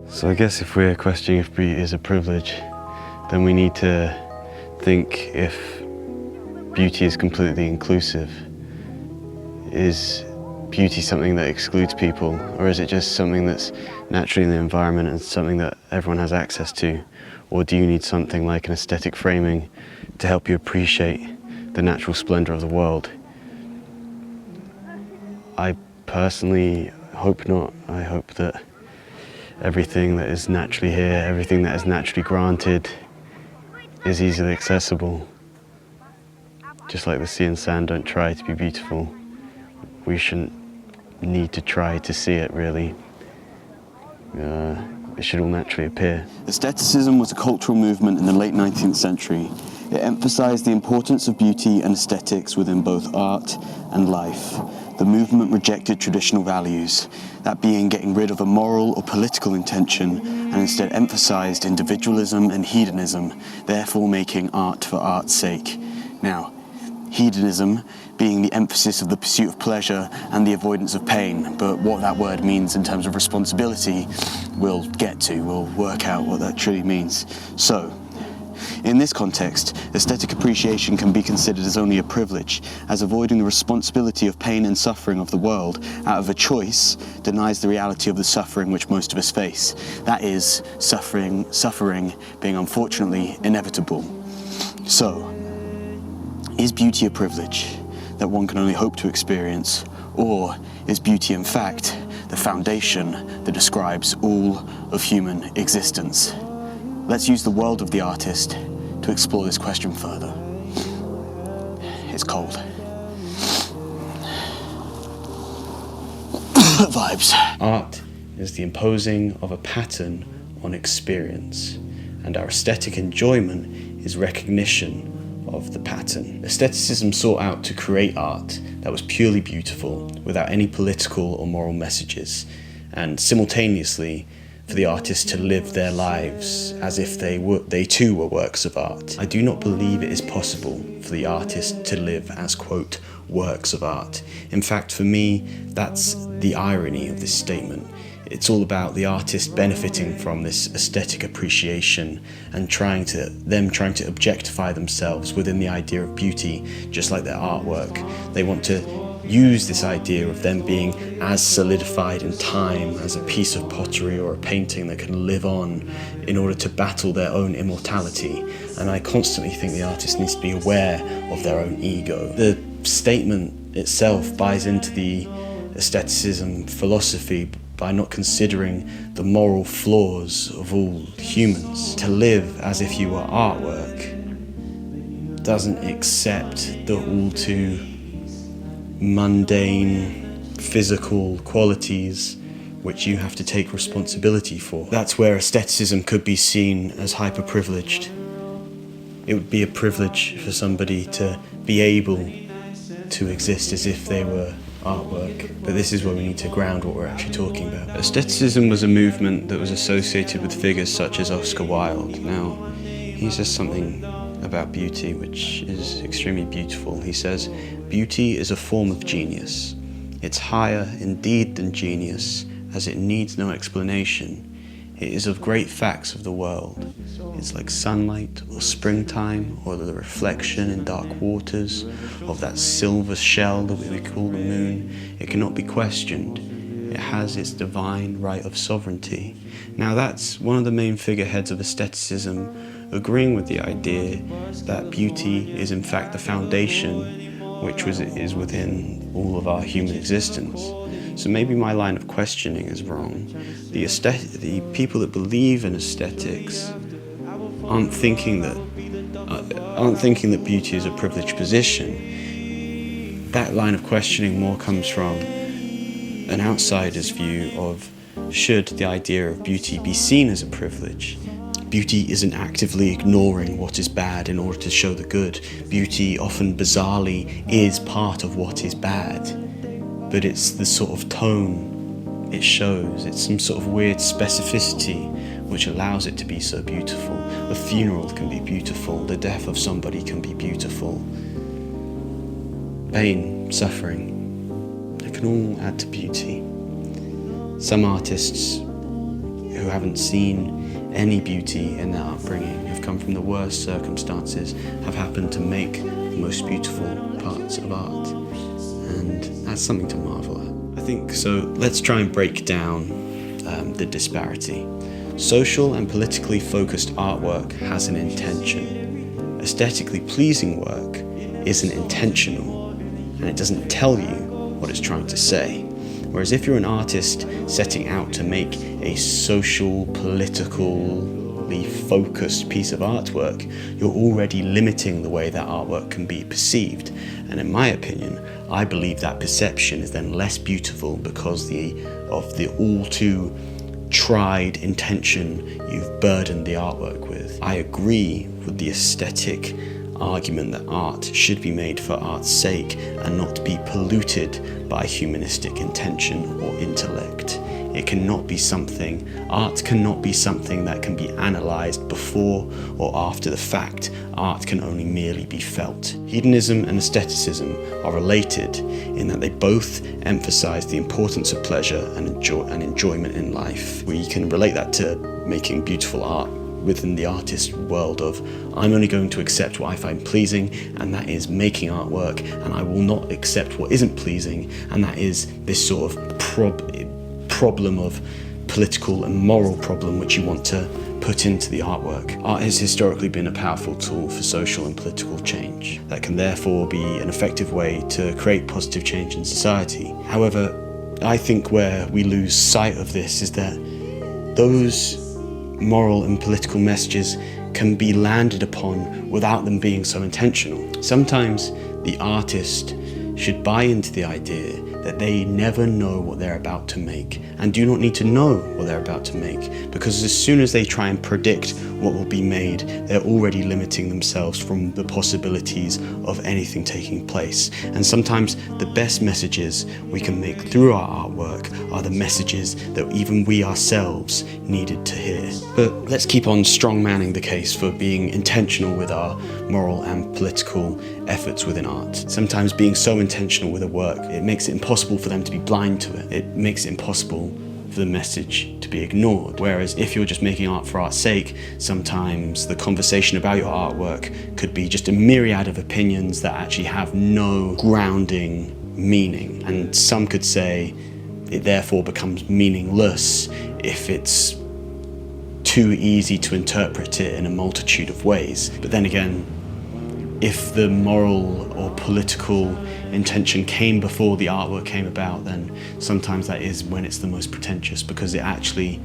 So I guess if we're questioning if beauty is a privilege, then we need to think if beauty is completely inclusive. Is beauty something that excludes people, or is it just something that's naturally in the environment and something that everyone has access to? Or do you need something like an aesthetic framing to help you appreciate the natural splendor of the world? I personally hope not. I hope that everything that is naturally here, everything that is naturally granted, is easily accessible. Just like the sea and sand don't try to be beautiful, we shouldn't need to try to see it, really. It should all naturally appear. Aestheticism was a cultural movement in the late 19th century. It emphasized the importance of beauty and aesthetics within both art and life. The movement rejected traditional values, that being getting rid of a moral or political intention, and instead emphasized individualism and hedonism, therefore making art for art's sake. Now, hedonism being the emphasis of the pursuit of pleasure and the avoidance of pain, but what that word means in terms of responsibility, we'll work out what that truly means. So, in this context, aesthetic appreciation can be considered as only a privilege, as avoiding the responsibility of pain and suffering of the world out of a choice denies the reality of the suffering which most of us face. That is, suffering being unfortunately inevitable. So, is beauty a privilege that one can only hope to experience, or is beauty in fact the foundation that describes all of human existence? Let's use the world of the artist to explore this question further. It's cold. Vibes. Art is the imposing of a pattern on experience, and our aesthetic enjoyment is recognition of the pattern. Aestheticism sought out to create art that was purely beautiful, without any political or moral messages, and simultaneously for the artists to live their lives as if they too were works of art. I do not believe it is possible for the artist to live as, quote, works of art. In fact, for me, that's the irony of this statement. It's all about the artist benefiting from this aesthetic appreciation and trying to objectify themselves within the idea of beauty, just like their artwork. They want to use this idea of them being as solidified in time as a piece of pottery or a painting that can live on in order to battle their own immortality. And I constantly think the artist needs to be aware of their own ego. The statement itself buys into the aestheticism philosophy by not considering the moral flaws of all humans. To live as if you were artwork doesn't accept the all too mundane physical qualities which you have to take responsibility for. That's where aestheticism could be seen as hyper-privileged. It would be a privilege for somebody to be able to exist as if they were artwork. But this is where we need to ground what we're actually talking about. Aestheticism was a movement that was associated with figures such as Oscar Wilde. Now, he says something about beauty which is extremely beautiful. He says, "Beauty is a form of genius. It's higher indeed than genius, as it needs no explanation. It is of great facts of the world. It's like sunlight or springtime or the reflection in dark waters of that silver shell that we call the moon. It cannot be questioned. It has its divine right of sovereignty." Now that's one of the main figureheads of aestheticism, agreeing with the idea that beauty is in fact the foundation which is within all of our human existence. So maybe my line of questioning is wrong. The people that believe in aesthetics aren't thinking that beauty is a privileged position. That line of questioning more comes from an outsider's view of, should the idea of beauty be seen as a privilege? Beauty isn't actively ignoring what is bad in order to show the good. Beauty often bizarrely is part of what is bad, but it's the sort of tone it shows. It's some sort of weird specificity which allows it to be so beautiful. A funeral can be beautiful, the death of somebody can be beautiful. Pain, suffering, it can all add to beauty. Some artists who haven't seen any beauty in their upbringing, who've come from the worst circumstances, have happened to make the most beautiful parts of art. And that's something to marvel at, I think. So let's try and break down the disparity. Social and politically focused artwork has an intention. Aesthetically pleasing work isn't intentional, and it doesn't tell you what it's trying to say. Whereas if you're an artist setting out to make a social, politically focused piece of artwork, you're already limiting the way that artwork can be perceived. And in my opinion, I believe that perception is then less beautiful because of the all too tried intention you've burdened the artwork with. I agree with the aesthetic argument that art should be made for art's sake and not be polluted by humanistic intention or intellect. Art cannot be something that can be analysed before or after the fact. Art can only merely be felt. Hedonism and aestheticism are related in that they both emphasise the importance of pleasure and enjoyment in life. We can relate that to making beautiful art within the artist world of, I'm only going to accept what I find pleasing, and that is making artwork, and I will not accept what isn't pleasing, and that is this sort of problem of political and moral problem which you want to put into the artwork. Art has historically been a powerful tool for social and political change that can therefore be an effective way to create positive change in society. However, I think where we lose sight of this is that those moral and political messages can be landed upon without them being so intentional. Sometimes the artist should buy into the idea that they never know what they're about to make and do not need to know what they're about to make, because as soon as they try and predict what will be made, they're already limiting themselves from the possibilities of anything taking place. And sometimes the best messages we can make through our artwork are the messages that even we ourselves needed to hear. But let's keep on strongmanning the case for being intentional with our moral and political efforts within art. Sometimes being so intentional with a work, it makes it impossible for them to be blind to it. It makes it impossible for the message to be ignored. Whereas if you're just making art for art's sake, sometimes the conversation about your artwork could be just a myriad of opinions that actually have no grounding meaning. And some could say it therefore becomes meaningless if it's too easy to interpret it in a multitude of ways. But then again, if the moral or political intention came before the artwork came about, then sometimes that is when it's the most pretentious, because it actually,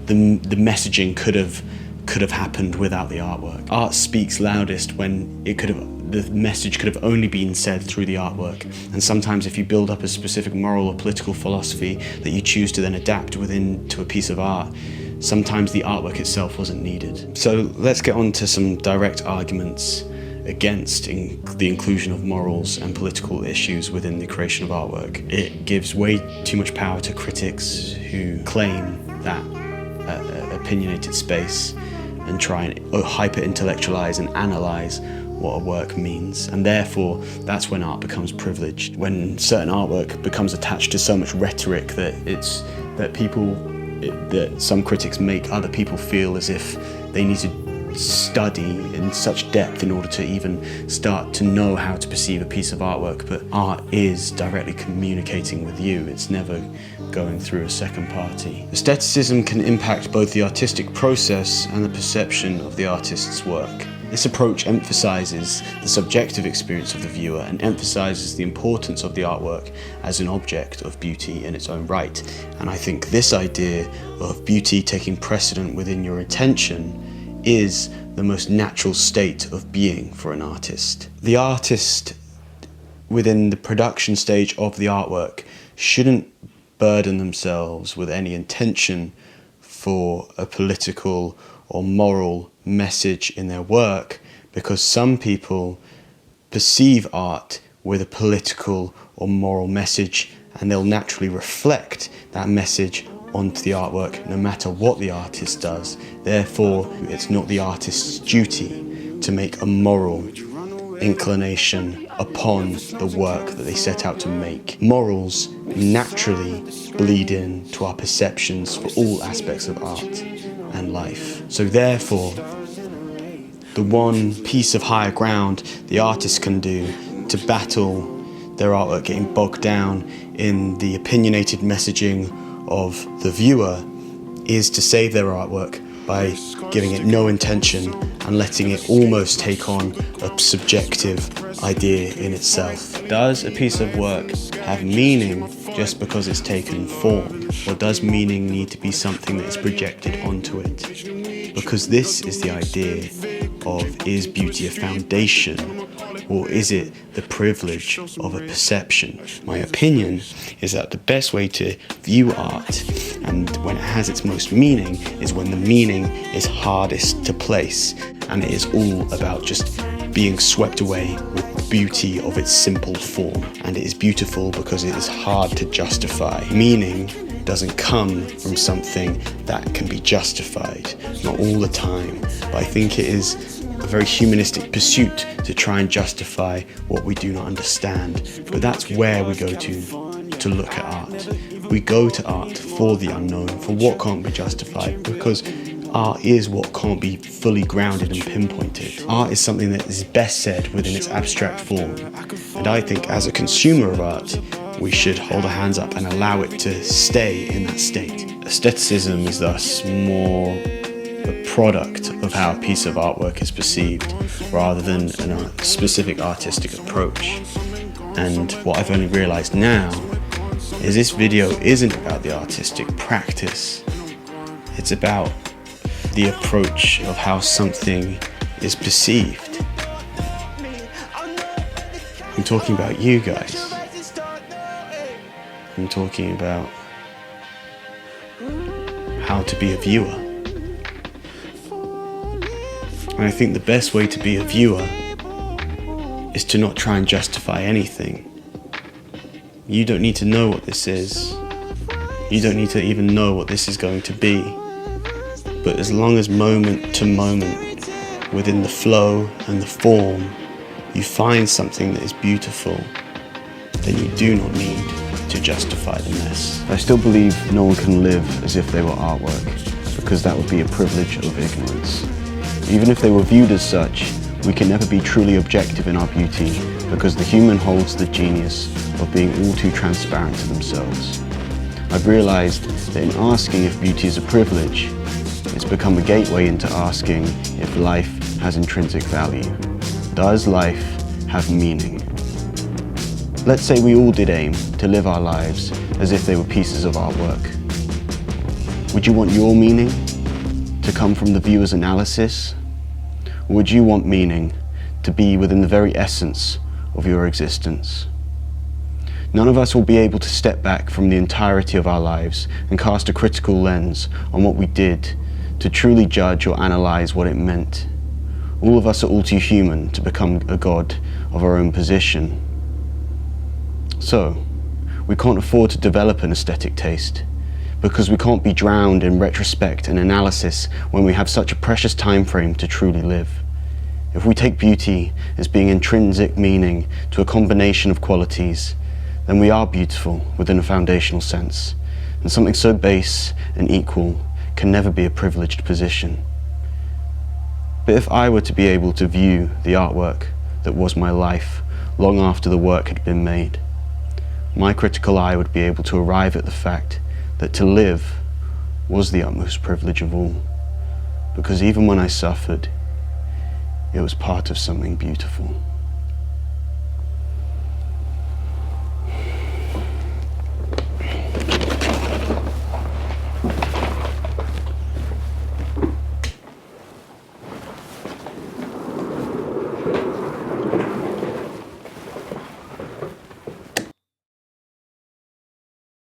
the messaging could have happened without the artwork. Art speaks loudest when the message could have only been said through the artwork. And sometimes if you build up a specific moral or political philosophy that you choose to then adapt to a piece of art, sometimes the artwork itself wasn't needed. So let's get on to some direct arguments against the inclusion of morals and political issues within the creation of artwork. It gives way too much power to critics who claim that opinionated space and try and hyper-intellectualize and analyze what a work means, and therefore that's when art becomes privileged, when certain artwork becomes attached to so much rhetoric that some critics make other people feel as if they need to study in such depth in order to even start to know how to perceive a piece of artwork. But art is directly communicating with you. It's never going through a second party. Aestheticism can impact both the artistic process and the perception of the artist's work. This approach emphasizes the subjective experience of the viewer and emphasizes the importance of the artwork as an object of beauty in its own right. And I think this idea of beauty taking precedent within your intention is the most natural state of being for an artist. The artist within the production stage of the artwork shouldn't burden themselves with any intention for a political or moral message in their work, because some people perceive art with a political or moral message and they'll naturally reflect that message onto the artwork no matter what the artist does. Therefore, it's not the artist's duty to make a moral inclination upon the work that they set out to make. Morals naturally bleed in to our perceptions for all aspects of art and life. So therefore, the one piece of higher ground the artist can do to battle their artwork getting bogged down in the opinionated messaging of the viewer is to save their artwork by giving it no intention and letting it almost take on a subjective idea in itself. Does a piece of work have meaning just because it's taken form? Or does meaning need to be something that is projected onto it? Because this is the idea of, is beauty a foundation, or is it the privilege of a perception? My opinion is that the best way to view art, and when it has its most meaning, is when the meaning is hardest to place, and it is all about just being swept away with the beauty of its simple form. And it is beautiful because it is hard to justify. Meaning doesn't come from something that can be justified, not all the time, but I think it is a very humanistic pursuit to try and justify what we do not understand. But that's where we go to look at art. We go to art for the unknown, for what can't be justified, because art is what can't be fully grounded and pinpointed. Art is something that is best said within its abstract form. And I think as a consumer of art, we should hold our hands up and allow it to stay in that state. Aestheticism is thus more a product of how a piece of artwork is perceived rather than a specific artistic approach. And what I've only realized now is this video isn't about the artistic practice. It's about the approach of how something is perceived. I'm talking about you guys. I'm talking about how to be a viewer. And I think the best way to be a viewer is to not try and justify anything. You don't need to know what this is. You don't need to even know what this is going to be. But as long as moment to moment, within the flow and the form, you find something that is beautiful, then you do not need to justify the mess. I still believe no one can live as if they were artwork, because that would be a privilege of ignorance. Even if they were viewed as such, we can never be truly objective in our beauty, because the human holds the genius of being all too transparent to themselves. I've realized that in asking if beauty is a privilege, it's become a gateway into asking if life has intrinsic value. Does life have meaning? Let's say we all did aim to live our lives as if they were pieces of artwork. Would you want your meaning to come from the viewer's analysis? Or would you want meaning to be within the very essence of your existence? None of us will be able to step back from the entirety of our lives and cast a critical lens on what we did to truly judge or analyze what it meant. All of us are all too human to become a god of our own position. So, we can't afford to develop an aesthetic taste, because we can't be drowned in retrospect and analysis when we have such a precious time frame to truly live. If we take beauty as being intrinsic meaning to a combination of qualities, then we are beautiful within a foundational sense, and something so base and equal can never be a privileged position. But if I were to be able to view the artwork that was my life long after the work had been made, my critical eye would be able to arrive at the fact that to live was the utmost privilege of all, because even when I suffered, it was part of something beautiful.